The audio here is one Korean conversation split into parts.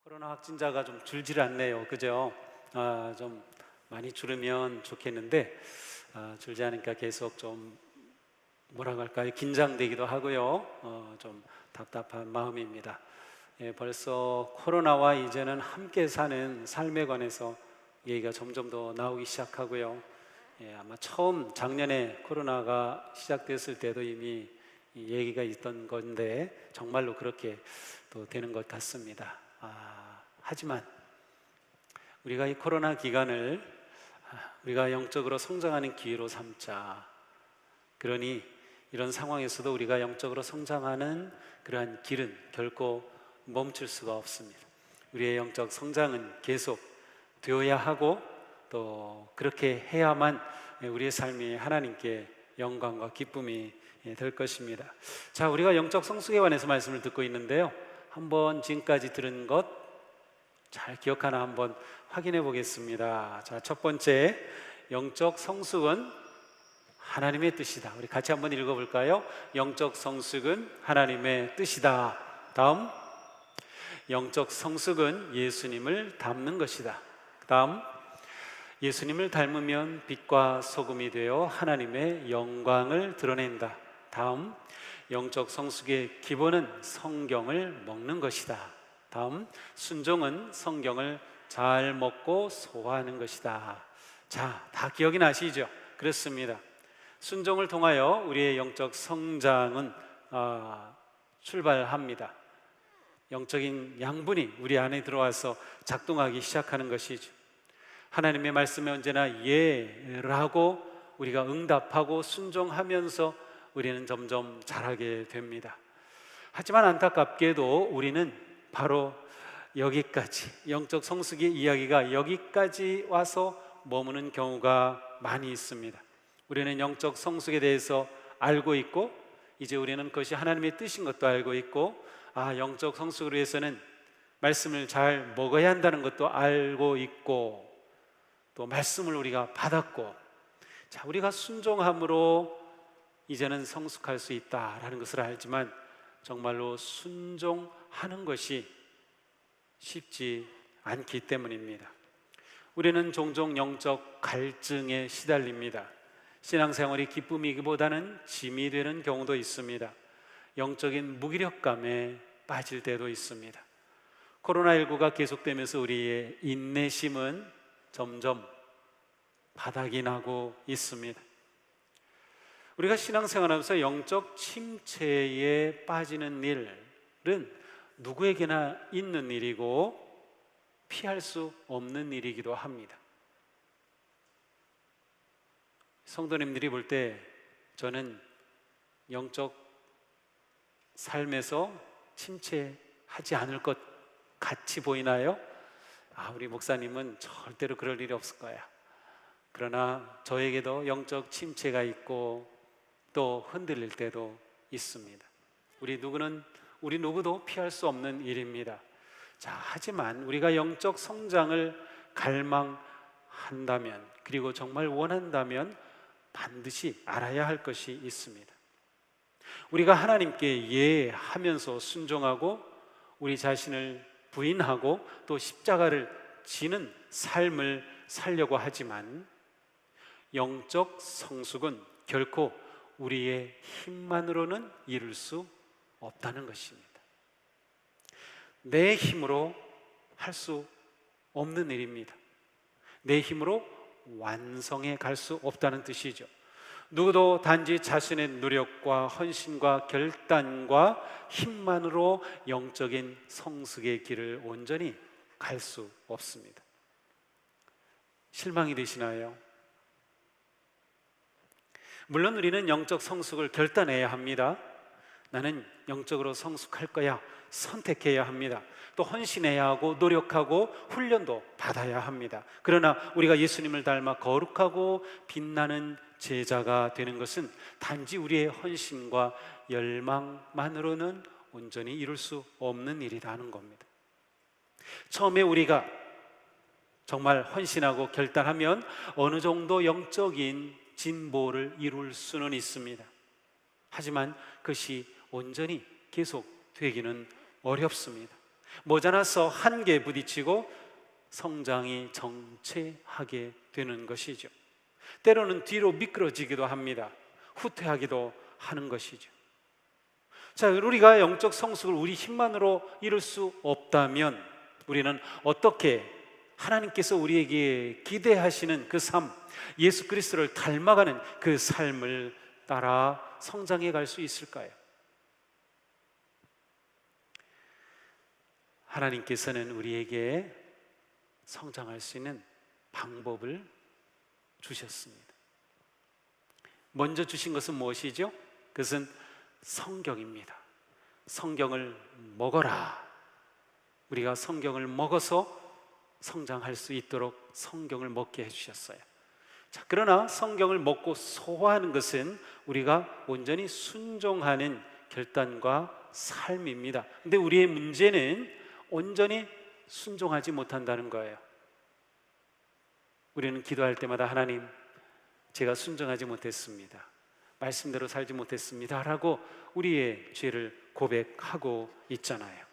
코로나 확진자가 좀 줄질 않네요. 그죠? 좀 많이 줄으면 좋겠는데 줄지 않으니까 계속 좀 뭐라 할까요? 긴장되기도 하고요. 좀 답답한 마음입니다. 예, 벌써 코로나와 이제는 함께 사는 삶에 관해서 얘기가 점점 더 나오기 시작하고요. 예, 아마 처음 작년에 코로나가 시작됐을 때도 이미 이 얘기가 있던 건데 정말로 그렇게 또 되는 것 같습니다. 하지만 우리가 이 코로나 기간을 우리가 영적으로 성장하는 기회로 삼자. 그러니 이런 상황에서도 우리가 영적으로 성장하는 그러한 길은 결코 멈출 수가 없습니다. 우리의 영적 성장은 계속 되어야 하고 또 그렇게 해야만 우리의 삶이 하나님께 영광과 기쁨이 될 것입니다. 자, 우리가 영적 성숙에 관해서 말씀을 듣고 있는데요. 한번 지금까지 들은 것 잘 기억하나 한번 확인해 보겠습니다. 자, 첫 번째, 영적 성숙은 하나님의 뜻이다. 우리 같이 한번 읽어볼까요? 영적 성숙은 하나님의 뜻이다. 다음, 영적 성숙은 예수님을 닮는 것이다. 다음, 예수님을 닮으면 빛과 소금이 되어 하나님의 영광을 드러낸다. 다음, 영적 성숙의 기본은 성경을 먹는 것이다. 다음, 순종은 성경을 잘 먹고 소화하는 것이다. 자, 다 기억이 나시죠? 그렇습니다. 순종을 통하여 우리의 영적 성장은 출발합니다. 영적인 양분이 우리 안에 들어와서 작동하기 시작하는 것이죠. 하나님의 말씀에 언제나 예라고 우리가 응답하고 순종하면서 우리는 점점 자라게 됩니다. 하지만 안타깝게도 우리는 바로 여기까지, 영적 성숙의 이야기가 여기까지 와서 머무는 경우가 많이 있습니다. 우리는 영적 성숙에 대해서 알고 있고 이제 우리는 그것이 하나님의 뜻인 것도 알고 있고 영적 성숙을 위해서는 말씀을 잘 먹어야 한다는 것도 알고 있고 또 말씀을 우리가 받았고, 자, 우리가 순종함으로 이제는 성숙할 수 있다라는 것을 알지만 정말로 순종하는 것이 쉽지 않기 때문입니다. 우리는 종종 영적 갈증에 시달립니다. 신앙생활이 기쁨이기보다는 짐이 되는 경우도 있습니다. 영적인 무기력감에 빠질 때도 있습니다. 코로나19가 계속되면서 우리의 인내심은 점점 바닥이 나고 있습니다. 우리가 신앙생활하면서 영적 침체에 빠지는 일은 누구에게나 있는 일이고 피할 수 없는 일이기도 합니다. 성도님들이 볼 때 저는 영적 삶에서 침체하지 않을 것 같이 보이나요? 우리 목사님은 절대로 그럴 일이 없을 거야. 그러나 저에게도 영적 침체가 있고 또 흔들릴 때도 있습니다. 우리 누구도 피할 수 없는 일입니다. 자, 하지만 우리가 영적 성장을 갈망한다면 그리고 정말 원한다면 반드시 알아야 할 것이 있습니다. 우리가 하나님께 예하면서 순종하고 우리 자신을 부인하고 또 십자가를 지는 삶을 살려고 하지만 영적 성숙은 결코 우리의 힘만으로는 이룰 수 없다는 것입니다. 내 힘으로 할 수 없는 일입니다. 내 힘으로 완성해 갈 수 없다는 뜻이죠. 누구도 단지 자신의 노력과 헌신과 결단과 힘만으로 영적인 성숙의 길을 온전히 갈 수 없습니다. 실망이 되시나요? 물론 우리는 영적 성숙을 결단해야 합니다. 나는 영적으로 성숙할 거야. 선택해야 합니다. 또 헌신해야 하고 노력하고 훈련도 받아야 합니다. 그러나 우리가 예수님을 닮아 거룩하고 빛나는 제자가 되는 것은 단지 우리의 헌신과 열망만으로는 온전히 이룰 수 없는 일이라는 겁니다. 처음에 우리가 정말 헌신하고 결단하면 어느 정도 영적인 진보를 이룰 수는 있습니다. 하지만 그것이 온전히 계속 되기는 어렵습니다. 모자라서 한계에 부딪히고 성장이 정체하게 되는 것이죠. 때로는 뒤로 미끄러지기도 합니다. 후퇴하기도 하는 것이죠. 자, 우리가 영적 성숙을 우리 힘만으로 이룰 수 없다면 우리는 어떻게 하나님께서 우리에게 기대하시는 그 삶, 예수 그리스도를 닮아가는 그 삶을 따라 성장해 갈 수 있을까요? 하나님께서는 우리에게 성장할 수 있는 방법을 주셨습니다. 먼저 주신 것은 무엇이죠? 그것은 성경입니다. 성경을 먹어라. 우리가 성경을 먹어서 성장할 수 있도록 성경을 먹게 해주셨어요. 자, 그러나 성경을 먹고 소화하는 것은 우리가 온전히 순종하는 결단과 삶입니다. 근데 우리의 문제는 온전히 순종하지 못한다는 거예요. 우리는 기도할 때마다 하나님, 제가 순종하지 못했습니다. 말씀대로 살지 못했습니다 라고 우리의 죄를 고백하고 있잖아요.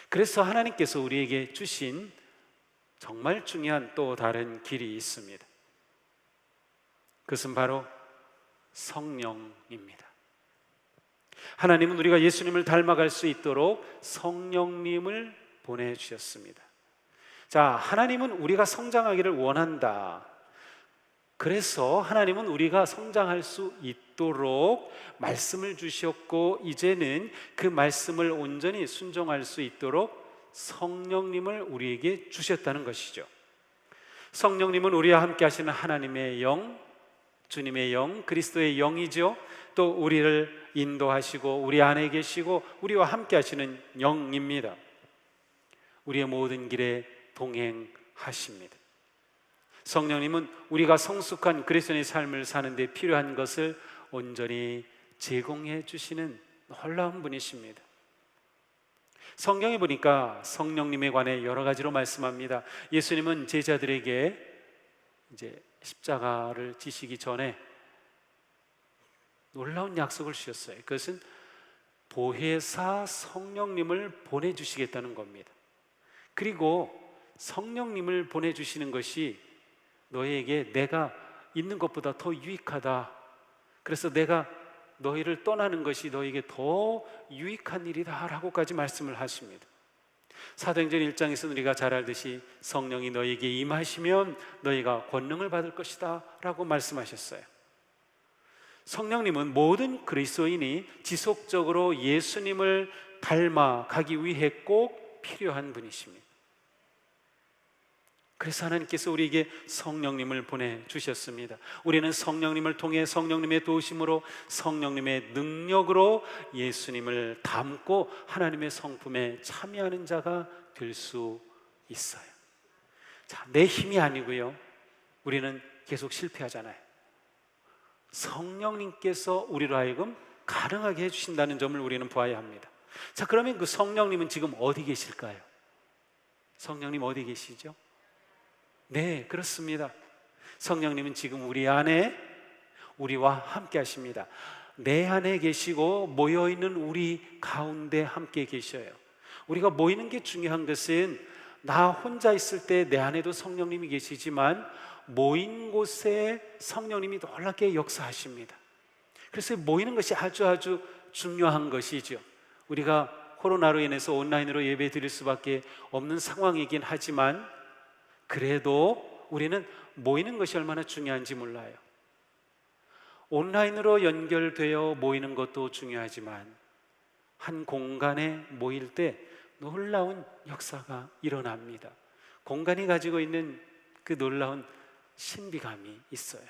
그래서 하나님께서 우리에게 주신 정말 중요한 또 다른 길이 있습니다. 그것은 바로 성령입니다. 하나님은 우리가 예수님을 닮아갈 수 있도록 성령님을 보내주셨습니다. 자, 하나님은 우리가 성장하기를 원한다. 그래서 하나님은 우리가 성장할 수 있도록 말씀을 주셨고, 이제는 그 말씀을 온전히 순종할 수 있도록 성령님을 우리에게 주셨다는 것이죠. 성령님은 우리와 함께 하시는 하나님의 영, 주님의 영, 그리스도의 영이죠. 또 우리를 인도하시고 우리 안에 계시고 우리와 함께 하시는 영입니다. 우리의 모든 길에 동행하십니다. 성령님은 우리가 성숙한 그리스도인의 삶을 사는 데 필요한 것을 온전히 제공해 주시는 놀라운 분이십니다. 성경에 보니까 성령님에 관해 여러 가지로 말씀합니다. 예수님은 제자들에게 이제 십자가를 지시기 전에 놀라운 약속을 주셨어요. 그것은 보혜사 성령님을 보내주시겠다는 겁니다. 그리고 성령님을 보내주시는 것이 너희에게 내가 있는 것보다 더 유익하다. 그래서 내가 너희를 떠나는 것이 너희에게 더 유익한 일이다 라고까지 말씀을 하십니다. 사도행전 1장에서는 우리가 잘 알듯이 성령이 너희에게 임하시면 너희가 권능을 받을 것이다 라고 말씀하셨어요. 성령님은 모든 그리스도인이 지속적으로 예수님을 닮아가기 위해 꼭 필요한 분이십니다. 그래서 하나님께서 우리에게 성령님을 보내주셨습니다. 우리는 성령님을 통해 성령님의 도우심으로 성령님의 능력으로 예수님을 닮고 하나님의 성품에 참여하는 자가 될 수 있어요. 자, 내 힘이 아니고요, 우리는 계속 실패하잖아요. 성령님께서 우리로 하여금 가능하게 해주신다는 점을 우리는 보아야 합니다. 자, 그러면 그 성령님은 지금 어디 계실까요? 성령님 어디 계시죠? 네, 그렇습니다. 성령님은 지금 우리 안에 우리와 함께 하십니다. 내 안에 계시고 모여있는 우리 가운데 함께 계셔요. 우리가 모이는 게 중요한 것은 나 혼자 있을 때 내 안에도 성령님이 계시지만 모인 곳에 성령님이 놀랍게 역사하십니다. 그래서 모이는 것이 아주 중요한 것이죠. 우리가 코로나로 인해서 온라인으로 예배 드릴 수밖에 없는 상황이긴 하지만 그래도 우리는 모이는 것이 얼마나 중요한지 몰라요. 온라인으로 연결되어 모이는 것도 중요하지만 한 공간에 모일 때 놀라운 역사가 일어납니다. 공간이 가지고 있는 그 놀라운 신비감이 있어요.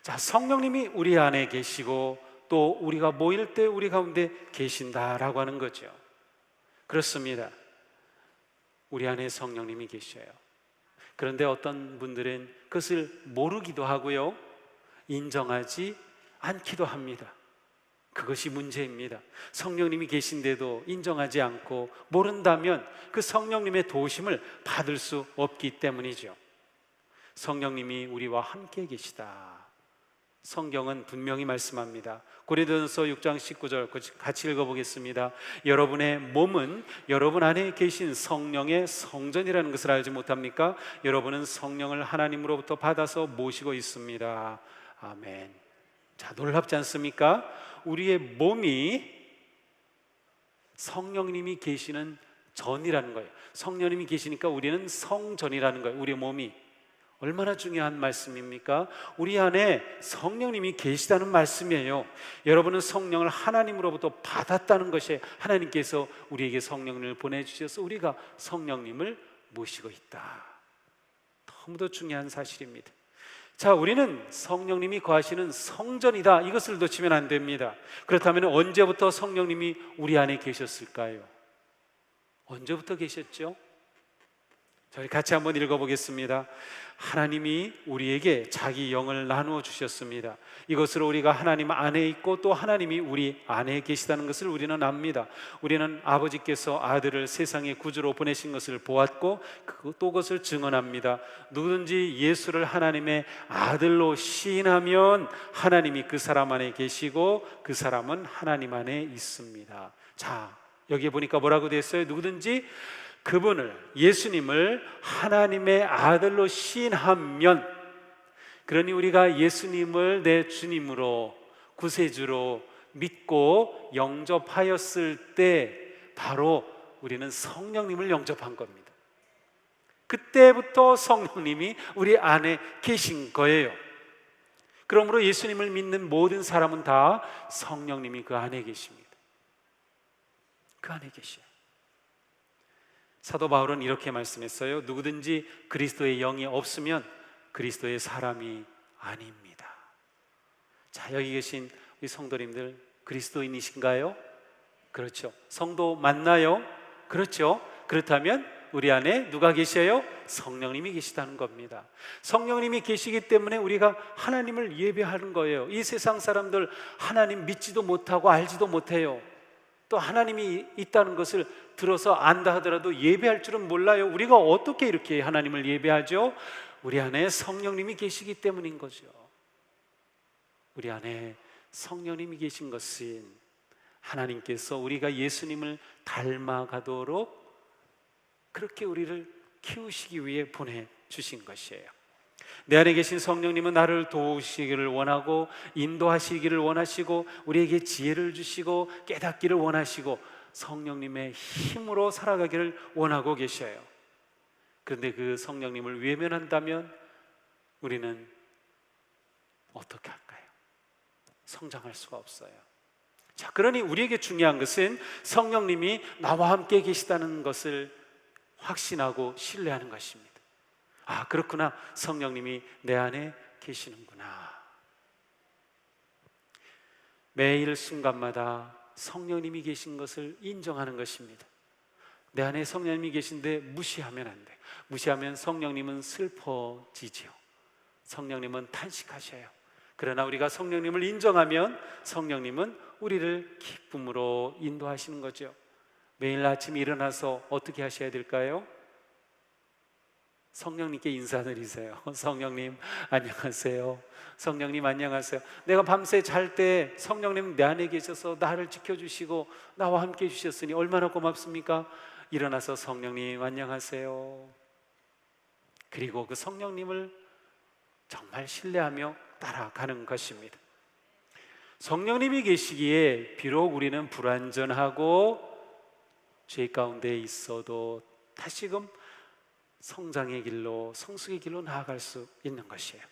자, 성령님이 우리 안에 계시고 또 우리가 모일 때 우리 가운데 계신다라고 하는 거죠. 그렇습니다. 우리 안에 성령님이 계셔요. 그런데 어떤 분들은 그것을 모르기도 하고요, 인정하지 않기도 합니다. 그것이 문제입니다. 성령님이 계신데도 인정하지 않고 모른다면 그 성령님의 도우심을 받을 수 없기 때문이죠. 성령님이 우리와 함께 계시다. 성경은 분명히 말씀합니다. 고린도전서 6장 19절 같이 읽어보겠습니다. 여러분의 몸은 여러분 안에 계신 성령의 성전이라는 것을 알지 못합니까? 여러분은 성령을 하나님으로부터 받아서 모시고 있습니다. 아멘. 자, 놀랍지 않습니까? 우리의 몸이 성령님이 계시는 전이라는 거예요. 성령님이 계시니까 우리는 성전이라는 거예요. 우리의 몸이. 얼마나 중요한 말씀입니까? 우리 안에 성령님이 계시다는 말씀이에요. 여러분은 성령을 하나님으로부터 받았다는 것이, 하나님께서 우리에게 성령님을 보내주셔서 우리가 성령님을 모시고 있다. 너무도 중요한 사실입니다. 자, 우리는 성령님이 거하시는 성전이다. 이것을 놓치면 안 됩니다. 그렇다면 언제부터 성령님이 우리 안에 계셨을까요? 언제부터 계셨죠? 저희 같이 한번 읽어보겠습니다. 하나님이 우리에게 자기 영을 나누어 주셨습니다. 이것으로 우리가 하나님 안에 있고 또 하나님이 우리 안에 계시다는 것을 우리는 압니다. 우리는 아버지께서 아들을 세상의 구주로 보내신 것을 보았고 또 그것을 증언합니다. 누구든지 예수를 하나님의 아들로 시인하면 하나님이 그 사람 안에 계시고 그 사람은 하나님 안에 있습니다. 자, 여기에 보니까 뭐라고 되어 있어요? 누구든지 그분을, 예수님을 하나님의 아들로 시인하면, 그러니 우리가 예수님을 내 주님으로, 구세주로 믿고 영접하였을 때 바로 우리는 성령님을 영접한 겁니다. 그때부터 성령님이 우리 안에 계신 거예요. 그러므로 예수님을 믿는 모든 사람은 다 성령님이 그 안에 계십니다. 그 안에 계셔요. 사도 바울은 이렇게 말씀했어요. 누구든지 그리스도의 영이 없으면 그리스도의 사람이 아닙니다. 자, 여기 계신 우리 성도님들 그리스도인이신가요? 그렇죠. 성도 맞나요? 그렇죠. 그렇다면 우리 안에 누가 계셔요? 성령님이 계시다는 겁니다. 성령님이 계시기 때문에 우리가 하나님을 예배하는 거예요. 이 세상 사람들 하나님 믿지도 못하고 알지도 못해요. 또 하나님이 있다는 것을 들어서 안다 하더라도 예배할 줄은 몰라요. 우리가 어떻게 이렇게 하나님을 예배하죠? 우리 안에 성령님이 계시기 때문인 거죠. 우리 안에 성령님이 계신 것은 하나님께서 우리가 예수님을 닮아가도록 그렇게 우리를 키우시기 위해 보내주신 것이에요. 내 안에 계신 성령님은 나를 도우시기를 원하고 인도하시기를 원하시고 우리에게 지혜를 주시고 깨닫기를 원하시고 성령님의 힘으로 살아가기를 원하고 계셔요. 그런데 그 성령님을 외면한다면 우리는 어떻게 할까요? 성장할 수가 없어요. 자, 그러니 우리에게 중요한 것은 성령님이 나와 함께 계시다는 것을 확신하고 신뢰하는 것입니다. 아, 그렇구나. 성령님이 내 안에 계시는구나. 매일 순간마다 성령님이 계신 것을 인정하는 것입니다. 내 안에 성령님이 계신데 무시하면 안 돼. 무시하면 성령님은 슬퍼지죠. 성령님은 탄식하셔요. 그러나 우리가 성령님을 인정하면 성령님은 우리를 기쁨으로 인도하시는 거죠. 매일 아침 일어나서 어떻게 하셔야 될까요? 성령님께 인사드리세요. 성령님 안녕하세요. 성령님 안녕하세요. 내가 밤새 잘 때 성령님 내 안에 계셔서 나를 지켜주시고 나와 함께 해주셨으니 얼마나 고맙습니까? 일어나서 성령님 안녕하세요. 그리고 그 성령님을 정말 신뢰하며 따라가는 것입니다. 성령님이 계시기에 비록 우리는 불완전하고 죄 가운데 있어도 다시금 성장의 길로, 성숙의 길로 나아갈 수 있는 것이에요.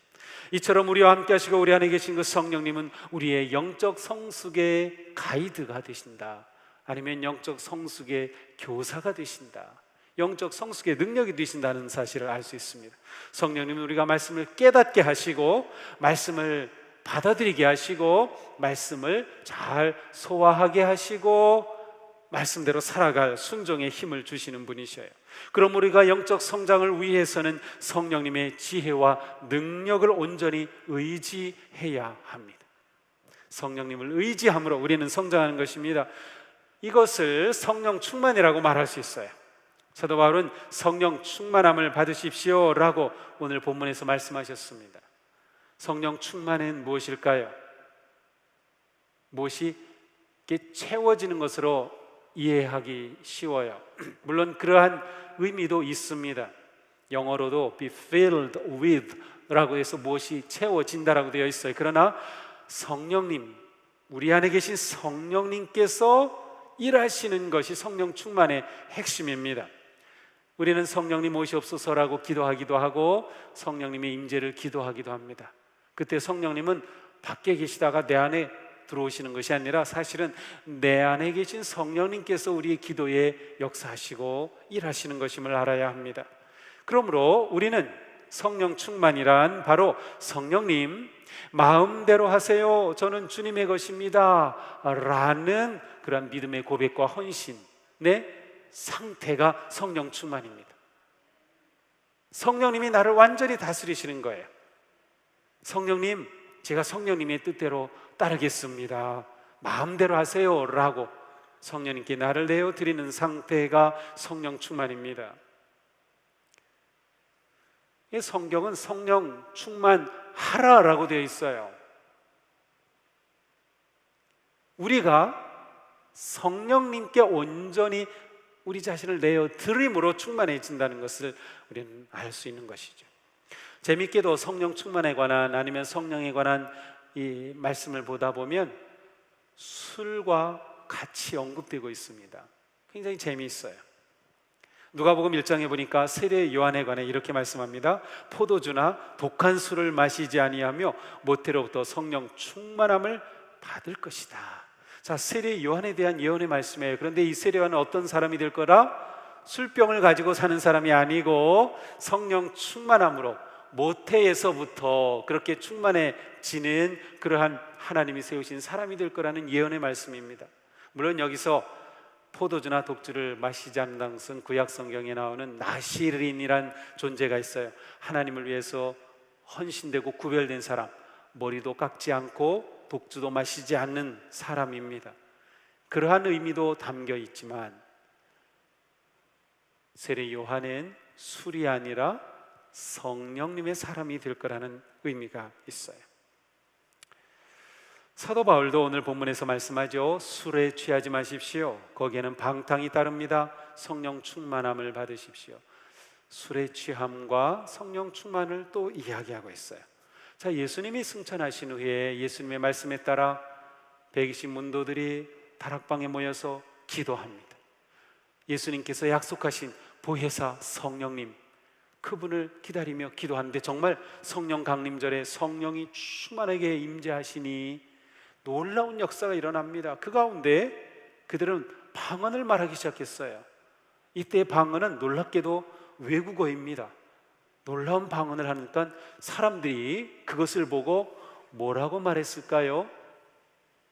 이처럼 우리와 함께 하시고 우리 안에 계신 그 성령님은 우리의 영적 성숙의 가이드가 되신다. 아니면 영적 성숙의 교사가 되신다. 영적 성숙의 능력이 되신다는 사실을 알 수 있습니다. 성령님은 우리가 말씀을 깨닫게 하시고 말씀을 받아들이게 하시고 말씀을 잘 소화하게 하시고 말씀대로 살아갈 순종의 힘을 주시는 분이셔요. 그럼 우리가 영적 성장을 위해서는 성령님의 지혜와 능력을 온전히 의지해야 합니다. 성령님을 의지함으로 우리는 성장하는 것입니다. 이것을 성령 충만이라고 말할 수 있어요. 사도 바울은 성령 충만함을 받으십시오 라고 오늘 본문에서 말씀하셨습니다. 성령 충만은 무엇일까요? 무엇이 이렇게 채워지는 것으로 이해하기 쉬워요. 물론 그러한 의미도 있습니다. 영어로도 be filled with 라고 해서 무엇이 채워진다라고 되어 있어요. 그러나 성령님, 우리 안에 계신 성령님께서 일하시는 것이 성령 충만의 핵심입니다. 우리는 성령님 오시옵소서라고 기도하기도 하고 성령님의 임재를 기도하기도 합니다. 그때 성령님은 밖에 계시다가 내 안에 들어오시는 것이 아니라 사실은 내 안에 계신 성령님께서 우리의 기도에 역사하시고 일하시는 것임을 알아야 합니다. 그러므로 우리는 성령 충만이란 바로 성령님 마음대로 하세요, 저는 주님의 것입니다 라는 그런 믿음의 고백과 헌신의 상태가 성령 충만입니다. 성령님이 나를 완전히 다스리시는 거예요. 성령님, 제가 성령님의 뜻대로 따르겠습니다, 마음대로 하세요 라고 성령님께 나를 내어드리는 상태가 성령 충만입니다. 성경은 성령 충만하라라고 되어 있어요. 우리가 성령님께 온전히 우리 자신을 내어드림으로 충만해진다는 것을 우리는 알 수 있는 것이죠. 재미있게도 성령 충만에 관한 아니면 성령에 관한 이 말씀을 보다 보면 술과 같이 언급되고 있습니다. 굉장히 재미있어요. 누가복음 1장에 보니까 세례 요한에 관해 이렇게 말씀합니다. 포도주나 독한 술을 마시지 아니하며 모태로부터 성령 충만함을 받을 것이다. 자, 세례 요한에 대한 예언의 말씀이에요. 그런데 이 세례 요한은 어떤 사람이 될 거라? 술병을 가지고 사는 사람이 아니고 성령 충만함으로 모태에서부터 그렇게 충만해지는 그러한 하나님이 세우신 사람이 될 거라는 예언의 말씀입니다. 물론 여기서 포도주나 독주를 마시지 않는다는 것은 구약 성경에 나오는 나시린이란 존재가 있어요. 하나님을 위해서 헌신되고 구별된 사람, 머리도 깎지 않고 독주도 마시지 않는 사람입니다. 그러한 의미도 담겨 있지만 세례 요한은 술이 아니라 성령님의 사람이 될 거라는 의미가 있어요. 사도 바울도 오늘 본문에서 말씀하죠. 술에 취하지 마십시오. 거기에는 방탕이 따릅니다. 성령 충만함을 받으십시오. 술에 취함과 성령 충만을 또 이야기하고 있어요. 자, 예수님이 승천하신 후에 예수님의 말씀에 따라 120 문도들이 다락방에 모여서 기도합니다. 예수님께서 약속하신 보혜사 성령님, 그분을 기다리며 기도하는데 정말 성령 강림절에 성령이 충만하게 임재하시니 놀라운 역사가 일어납니다. 그 가운데 그들은 방언을 말하기 시작했어요. 이때 방언은 놀랍게도 외국어입니다. 놀라운 방언을 하니까 사람들이 그것을 보고 뭐라고 말했을까요?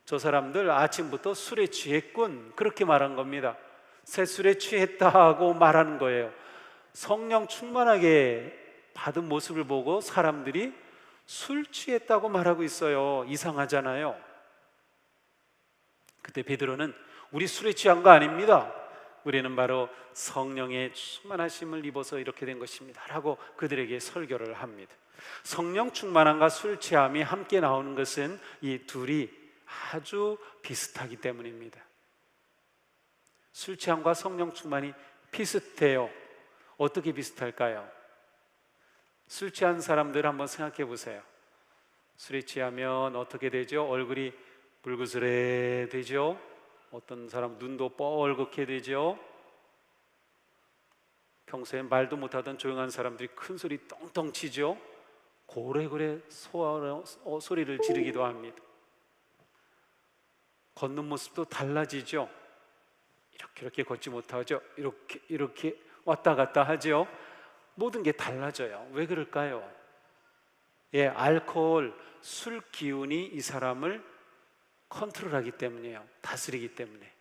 저 사람들 아침부터 술에 취했군, 그렇게 말한 겁니다. 새술에 취했다고 말하는 거예요. 성령 충만하게 받은 모습을 보고 사람들이 술 취했다고 말하고 있어요. 이상하잖아요. 그때 베드로는 우리 술에 취한 거 아닙니다. 우리는 바로 성령의 충만하심을 입어서 이렇게 된 것입니다 라고 그들에게 설교를 합니다. 성령 충만함과 술 취함이 함께 나오는 것은 이 둘이 아주 비슷하기 때문입니다. 술 취함과 성령 충만이 비슷해요. 어떻게 비슷할까요? 술 취한 사람들 한번 생각해 보세요. 술에 취하면 어떻게 되죠? 얼굴이 붉으스레 되죠? 어떤 사람 눈도 뻘겋게 되죠? 평소에 말도 못하던 조용한 사람들이 큰 소리 떵떵 치죠? 고래고래 소리를 지르기도 합니다. 걷는 모습도 달라지죠? 이렇게 걷지 못하죠? 이렇게 왔다 갔다 하죠? 모든 게 달라져요. 왜 그럴까요? 알코올, 술 기운이 이 사람을 컨트롤하기 때문이에요. 다스리기 때문에.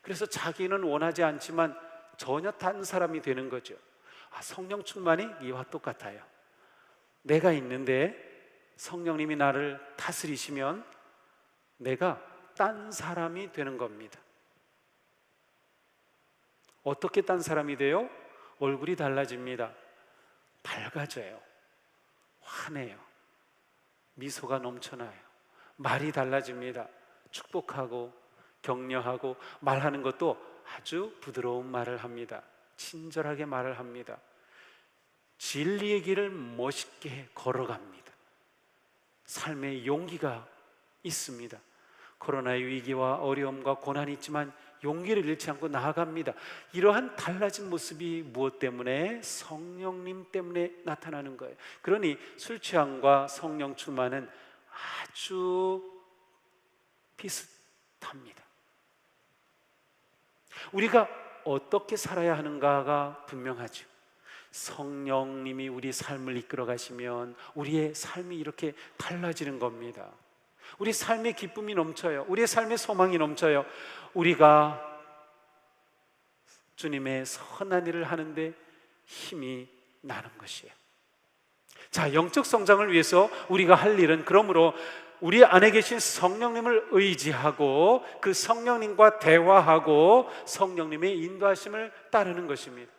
그래서 자기는 원하지 않지만 전혀 다른 사람이 되는 거죠. 성령 충만이 이와 똑같아요. 내가 있는데 성령님이 나를 다스리시면 내가 딴 사람이 되는 겁니다. 어떻게 딴 사람이 돼요? 얼굴이 달라집니다. 밝아져요. 환해요. 미소가 넘쳐나요. 말이 달라집니다. 축복하고 격려하고 말하는 것도 아주 부드러운 말을 합니다. 친절하게 말을 합니다. 진리의 길을 멋있게 걸어갑니다. 삶의 용기가 있습니다. 코로나의 위기와 어려움과 고난이 있지만 용기를 잃지 않고 나아갑니다. 이러한 달라진 모습이 무엇 때문에? 성령님 때문에 나타나는 거예요. 그러니 술 취함과 성령 충만은 아주 비슷합니다. 우리가 어떻게 살아야 하는가가 분명하죠. 성령님이 우리 삶을 이끌어 가시면 우리의 삶이 이렇게 달라지는 겁니다. 우리 삶의 기쁨이 넘쳐요. 우리의 삶의 소망이 넘쳐요. 우리가 주님의 선한 일을 하는데 힘이 나는 것이에요. 자, 영적 성장을 위해서 우리가 할 일은 그러므로 우리 안에 계신 성령님을 의지하고 그 성령님과 대화하고 성령님의 인도하심을 따르는 것입니다.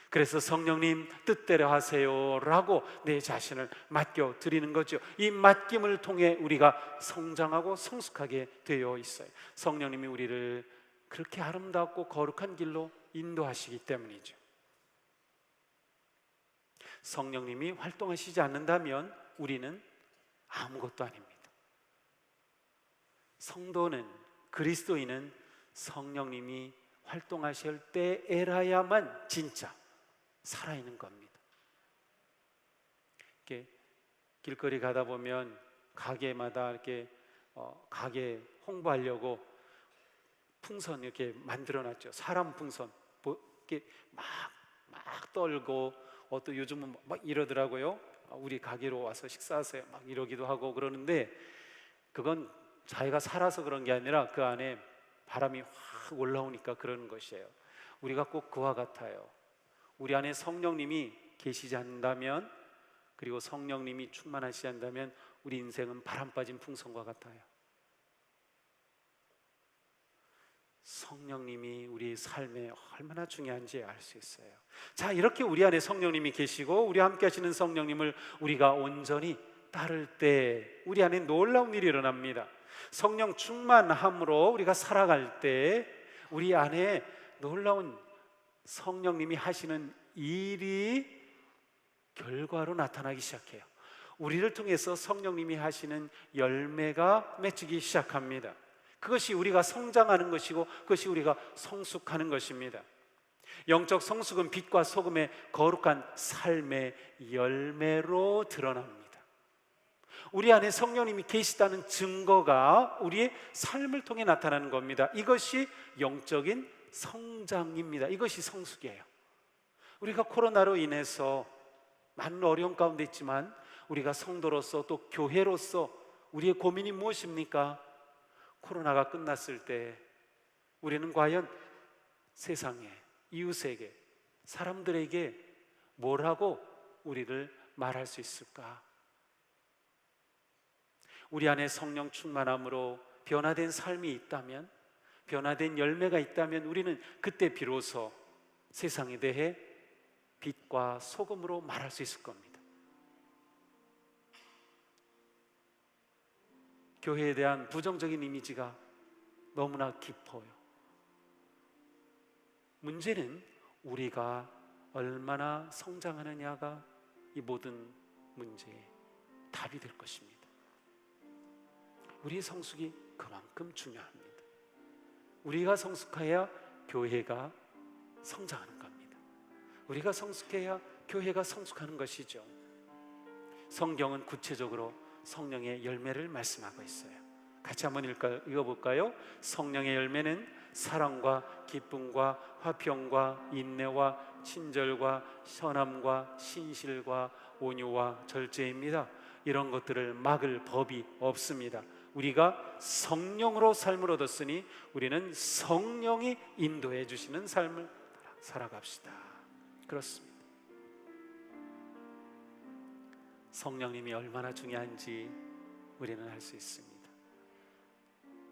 그래서 성령님 뜻대로 하세요 라고 내 자신을 맡겨 드리는 거죠. 이 맡김을 통해 우리가 성장하고 성숙하게 되어 있어요. 성령님이 우리를 그렇게 아름답고 거룩한 길로 인도하시기 때문이죠. 성령님이 활동하시지 않는다면 우리는 아무것도 아닙니다. 성도는, 그리스도인은 성령님이 활동하실 때에라야만 진짜 살아있는 겁니다. 이렇게 길거리 가다 보면 가게마다 이렇게 가게 홍보하려고 풍선 이렇게 만들어놨죠. 사람 풍선 이렇게 막 떨고 또 요즘은 막 이러더라고요. 우리 가게로 와서 식사하세요 막 이러기도 하고 그러는데 그건 자기가 살아서 그런 게 아니라 그 안에 바람이 확 올라오니까 그러는 것이에요. 우리가 꼭 그와 같아요. 우리 안에 성령님이 계시지 않는다면, 그리고 성령님이 충만하시지 않는다면 우리 인생은 바람 빠진 풍선과 같아요. 성령님이 우리 삶에 얼마나 중요한지 알 수 있어요. 자, 이렇게 우리 안에 성령님이 계시고 우리 함께 하시는 성령님을 우리가 온전히 따를 때 우리 안에 놀라운 일이 일어납니다. 성령 충만함으로 우리가 살아갈 때 우리 안에 놀라운 성령님이 하시는 일이 결과로 나타나기 시작해요. 우리를 통해서 성령님이 하시는 열매가 맺히기 시작합니다. 그것이 우리가 성장하는 것이고 그것이 우리가 성숙하는 것입니다. 영적 성숙은 빛과 소금의 거룩한 삶의 열매로 드러납니다. 우리 안에 성령님이 계시다는 증거가 우리의 삶을 통해 나타나는 겁니다. 이것이 영적인 성장입니다. 이것이 성숙이에요. 우리가 코로나로 인해서 많은 어려움 가운데 있지만 우리가 성도로서 또 교회로서 우리의 고민이 무엇입니까? 코로나가 끝났을 때 우리는 과연 세상에, 이웃에게, 사람들에게 뭐라고 우리를 말할 수 있을까? 우리 안에 성령 충만함으로 변화된 삶이 있다면, 변화된 열매가 있다면 우리는 그때 비로소 세상에 대해 빛과 소금으로 말할 수 있을 겁니다. 교회에 대한 부정적인 이미지가 너무나 깊어요. 문제는 우리가 얼마나 성장하느냐가 이 모든 문제의 답이 될 것입니다. 우리의 성숙이 그만큼 중요합니다. 우리가 성숙해야 교회가 성장하는 겁니다. 우리가 성숙해야 교회가 성숙하는 것이죠. 성경은 구체적으로 성령의 열매를 말씀하고 있어요. 같이 한번 읽어볼까요? 성령의 열매는 사랑과 기쁨과 화평과 인내와 친절과 선함과 신실과 온유와 절제입니다. 이런 것들을 막을 법이 없습니다. 우리가 성령으로 삶을 얻었으니 우리는 성령이 인도해 주시는 삶을 살아갑시다. 그렇습니다. 성령님이 얼마나 중요한지 우리는 알 수 있습니다.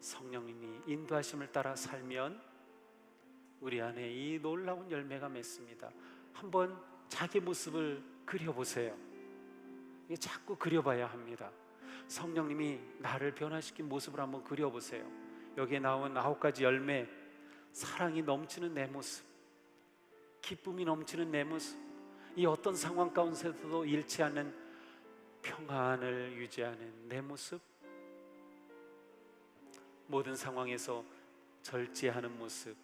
성령님이 인도하심을 따라 살면 우리 안에 이 놀라운 열매가 맺습니다. 한번 자기 모습을 그려보세요. 이게 자꾸 그려봐야 합니다. 성령님이 나를 변화시킨 모습을 한번 그려보세요. 여기에 나온 9가지 열매, 사랑이 넘치는 내 모습, 기쁨이 넘치는 내 모습, 이 어떤 상황 가운데서도 잃지 않는 평안을 유지하는 내 모습, 모든 상황에서 절제하는 모습,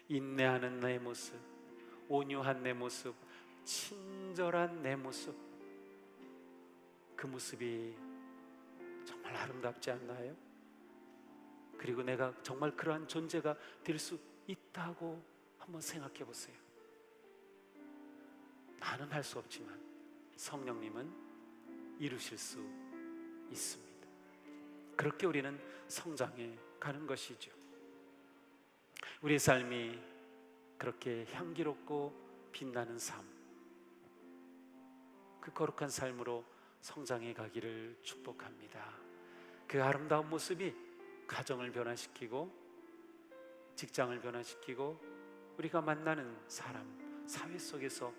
인내하는 내 모습, 온유한 내 모습, 친절한 내 모습, 그 모습이 정말 아름답지 않나요? 그리고 내가 정말 그러한 존재가 될 수 있다고 한번 생각해 보세요. 나는 할 수 없지만 성령님은 이루실 수 있습니다. 그렇게 우리는 성장해 가는 것이죠. 우리의 삶이 그렇게 향기롭고 빛나는 삶, 그 거룩한 삶으로 성장해 가기를 축복합니다. 그 아름다운 모습이 가정을 변화시키고 직장을 변화시키고 우리가 만나는 사람, 사회 속에서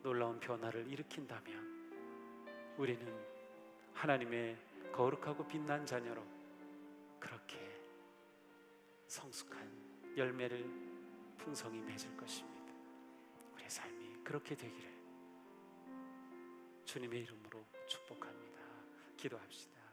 놀라운 변화를 일으킨다면 우리는 하나님의 거룩하고 빛난 자녀로 그렇게 성숙한 열매를 풍성히 맺을 것입니다. 우리의 삶이 그렇게 되기를 주님의 이름으로 축복합니다. 기도합시다.